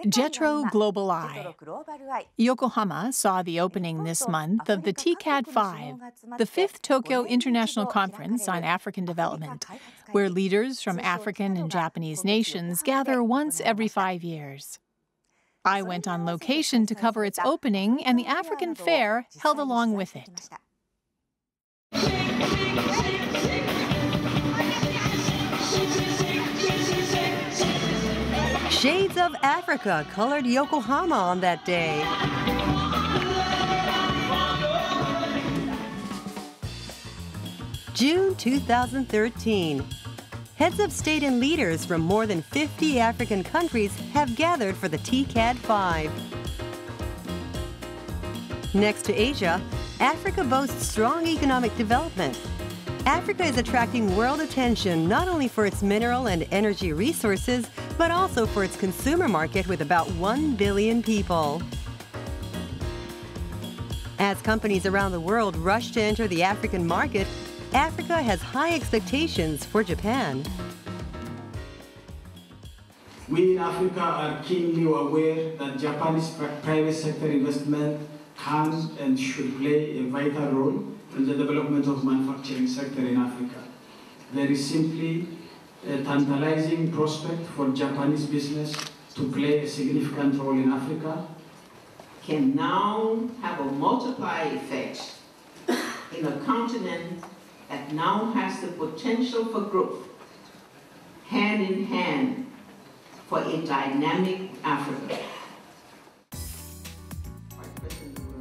JETRO Global Eye. Yokohama saw the opening this month of the TICAD V, the 5th Tokyo International Conference on African Development, where leaders from African and Japanese nations gather once every 5 years. I went on location to cover its opening, and the African Fair held along with it. Shades of Africa colored Yokohama on that day. June 2013. Heads of state and leaders from more than 50 African countries have gathered for the TICAD V. Next to Asia, Africa boasts strong economic development. Africa is attracting world attention not only for its mineral and energy resources, but also for its consumer market with about 1 billion people. As companies around the world rush to enter the African market, Africa has high expectations for Japan. We in Africa are keenly aware that Japanese private sector investment can and should play a vital role in the development of manufacturing sector in Africa. There is simply a tantalizing prospect for Japanese business to play a significant role in Africa. Can now have a multiplier effect in a continent that now has the potential for growth, hand in hand for a dynamic Africa.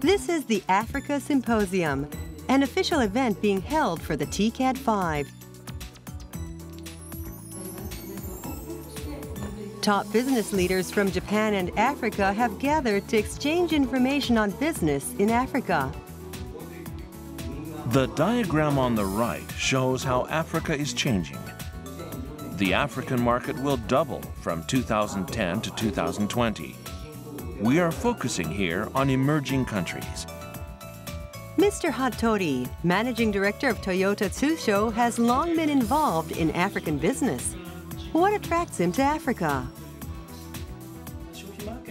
This is the Africa Symposium, an official event being held for the TICAD V. Top business leaders from Japan and Africa have gathered to exchange information on business in Africa. The diagram on the right shows how Africa is changing. The African market will double from 2010 to 2020. We are focusing here on emerging countries. Mr. Hattori, Managing Director of Toyota Tsusho, has long been involved in African business. What attracts him to Africa?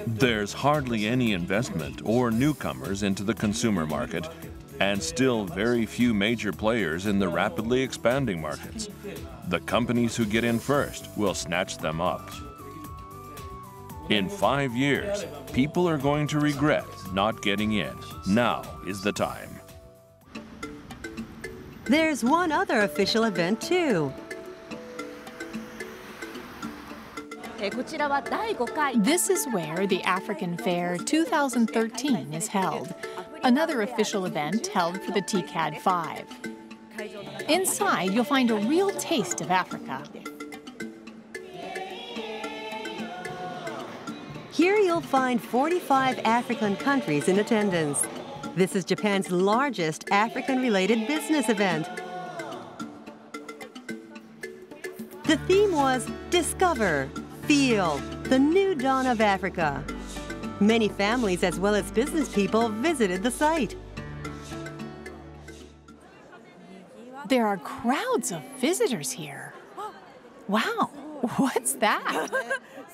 There's hardly any investment or newcomers into the consumer market, and still very few major players in the rapidly expanding markets. The companies who get in first will snatch them up. In 5 years, people are going to regret not getting in. Now is the time. There's one other official event too. This is where the African Fair 2013 is held, another official event held for the TICAD V. Inside, you'll find a real taste of Africa. Here you'll find 45 African countries in attendance. This is Japan's largest African-related business event. The theme was Discover, Feel, the New Dawn of Africa. Many families as well as business people visited the site. There are crowds of visitors here. Wow, what's that?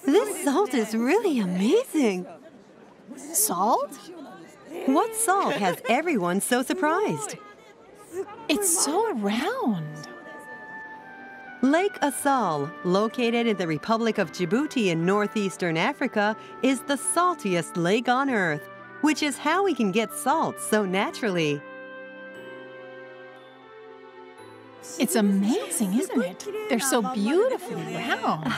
This salt is really amazing. Salt? What salt has everyone so surprised? It's so round. Lake Assal, located in the Republic of Djibouti in northeastern Africa, is the saltiest lake on Earth, which is how we can get salt so naturally. It's amazing, isn't it? They're so beautifully round.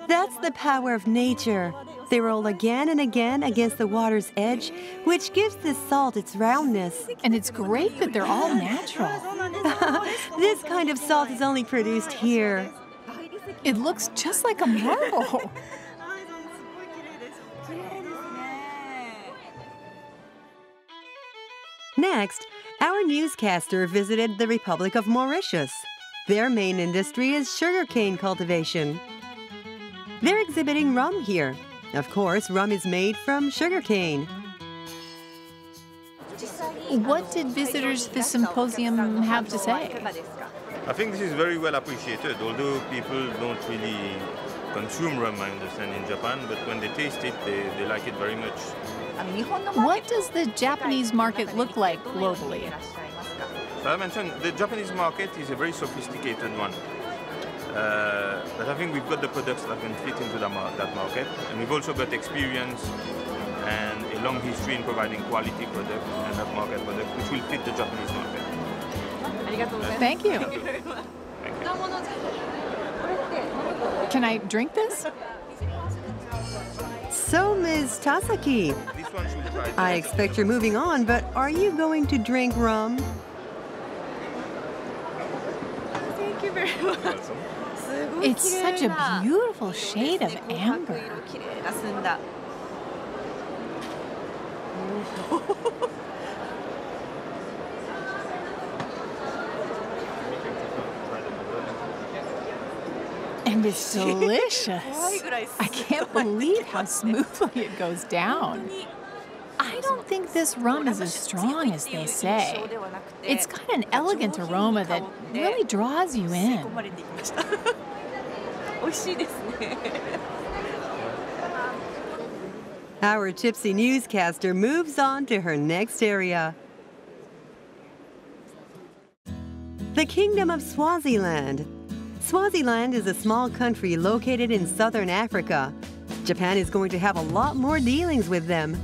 That's the power of nature. They roll again and again against the water's edge, which gives this salt its roundness. And it's great that they're all natural. This kind of salt is only produced here. It looks just like a marble. Next, our newscaster visited the Republic of Mauritius. Their main industry is sugarcane cultivation. They're exhibiting rum here. Of course, rum is made from sugarcane. What did visitors to the symposium have to say? I think this is very well appreciated, although people don't really consume rum, I understand, in Japan, but when they taste it, they like it very much. What does the Japanese market look like globally? So I mentioned the Japanese market is a very sophisticated one. But I think we've got the products that can fit into that market, and we've also got experience and a long history in providing quality products and upmarket products, which will fit the Japanese market. Thank you. Thank you. Can I drink this? So, Ms. Tasaki, I expect you're moving on, but are you going to drink rum? Thank you very much. It's such a beautiful shade of amber. And it's delicious. I can't believe how smoothly it goes down. I don't think this rum is as strong as they say. It's got an elegant aroma that really draws you in. Our Gypsy newscaster moves on to her next area. The Kingdom of Swaziland. Swaziland is a small country located in southern Africa. Japan is going to have a lot more dealings with them.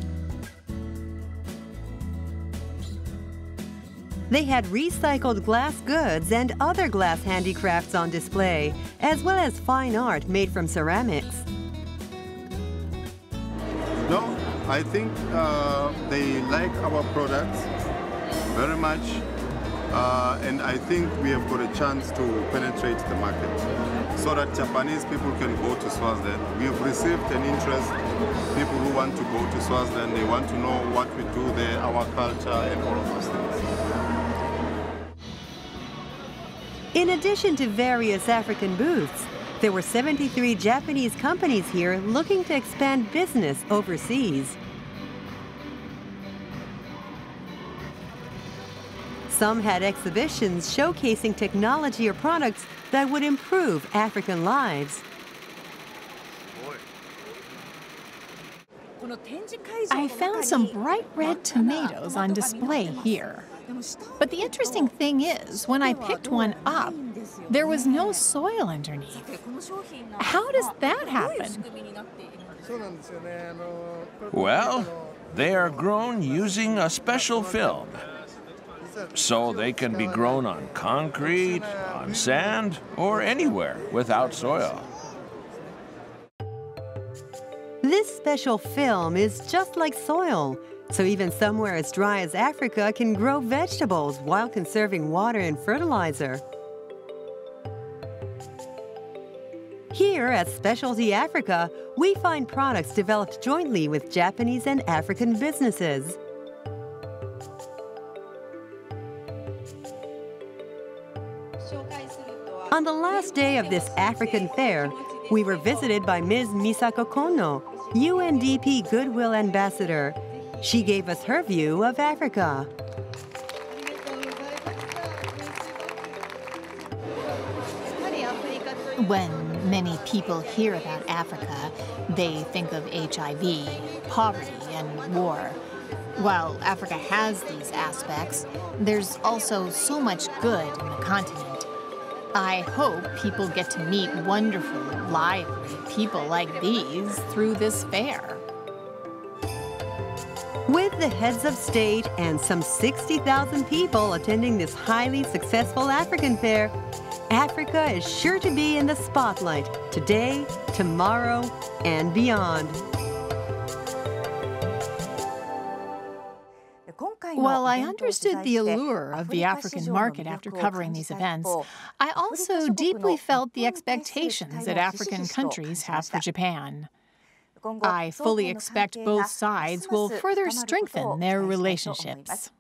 They had recycled glass goods and other glass handicrafts on display, as well as fine art made from ceramics. No, I think they like our products very much, and I think we have got a chance to penetrate the market so that Japanese people can go to Swaziland. We have received an interest, people who want to go to Swaziland, they want to know what we do there, our culture, and all of those things. In addition to various African booths, there were 73 Japanese companies here looking to expand business overseas. Some had exhibitions showcasing technology or products that would improve African lives. I found some bright red tomatoes on display here. But the interesting thing is, when I picked one up, there was no soil underneath. How does that happen? Well, they are grown using a special film. So they can be grown on concrete, on sand, or anywhere without soil. This special film is just like soil, so even somewhere as dry as Africa can grow vegetables while conserving water and fertilizer. Here at Specialty Africa, we find products developed jointly with Japanese and African businesses. On the last day of this African fair, we were visited by Ms. Misako Kono, UNDP Goodwill Ambassador. She gave us her view of Africa. When many people hear about Africa, they think of HIV, poverty, and war. While Africa has these aspects, there's also so much good in the continent. I hope people get to meet wonderful, lively people like these through this fair. With the heads of state and some 60,000 people attending this highly successful African fair, Africa is sure to be in the spotlight today, tomorrow, and beyond. While I understood the allure of the African market after covering these events, I also deeply felt the expectations that African countries have for Japan. I fully expect both sides will further strengthen their relationships.